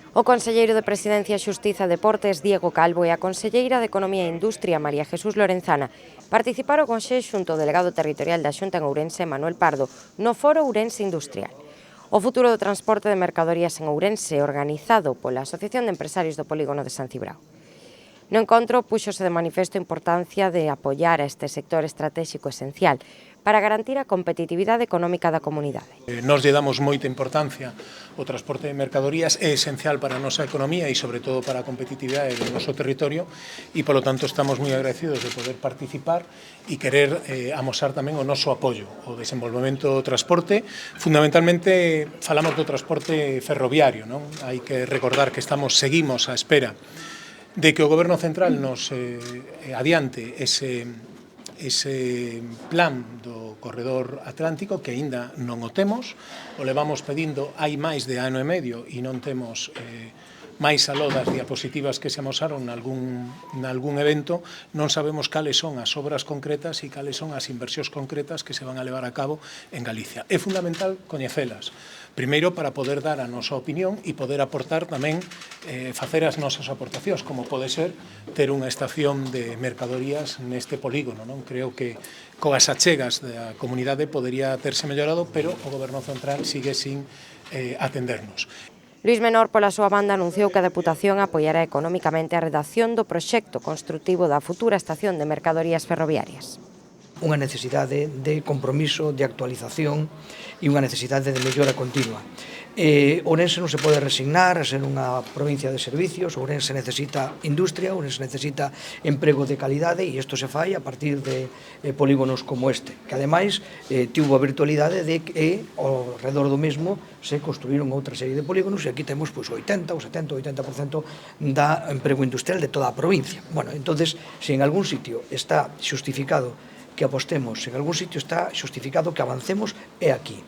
O conselleiro de Presidencia, Xustiza e Deportes, Diego Calvo, e a conselleira de Economía e Industria, María Jesús Lorenzana, participaron hoxe xunto ao delegado territorial da Xunta en Ourense, Manuel Pardo, no Foro Ourense Industrial. O futuro do transporte de mercadorías en Ourense, organizado pola Asociación de Empresarios do Polígono de San Cibrao. No encontro púxose de manifesto a importancia de apoiar a este sector estratégico esencial para garantir a competitividade económica da comunidade. Nos lle damos moita importancia ao transporte de mercadorías, é esencial para a nosa economía e sobre todo para a competitividade do noso territorio e polo tanto estamos moi agradecidos de poder participar e querer amosar tamén o noso apoio ao desenvolvemento do transporte. Fundamentalmente falamos do transporte ferroviario, non? Hai que recordar que seguimos á espera de que o Goberno Central nos adiante ese plan do corredor atlántico que aínda non o temos, o levamos pedindo hai máis de ano e medio e non temos máis aló das diapositivas que se amosaron nalgún evento, non sabemos cales son as obras concretas e cales son as inversións concretas que se van a levar a cabo en Galicia. É fundamental coñecelas, primeiro para poder dar a nosa opinión e poder aportar tamén, facer as nosas aportacións, como pode ser ter unha estación de mercadorías neste polígono, non? Creo que coas achegas da comunidade podería terse mellorado, pero o Goberno Central sigue sin atendernos. Luís Menor, pola súa banda, anunciou que a Deputación apoiará económicamente a redacción do proxecto construtivo da futura estación de mercadorías ferroviarias. Unha necesidade de compromiso, de actualización e unha necesidade de mellora continua. Ourense non se pode resignar a ser unha provincia de servicios, Ourense necesita industria, Ourense necesita emprego de calidade e isto se fai a partir de polígonos como este, que ademais tivo a virtualidade de que ao redor do mesmo se construíron outra serie de polígonos e aquí temos o 80, o 70, o 80% da emprego industrial de toda a provincia. Bueno, entonces, se en algún sitio está xustificado que apostemos, en algún sitio está xustificado que avancemos, é aquí.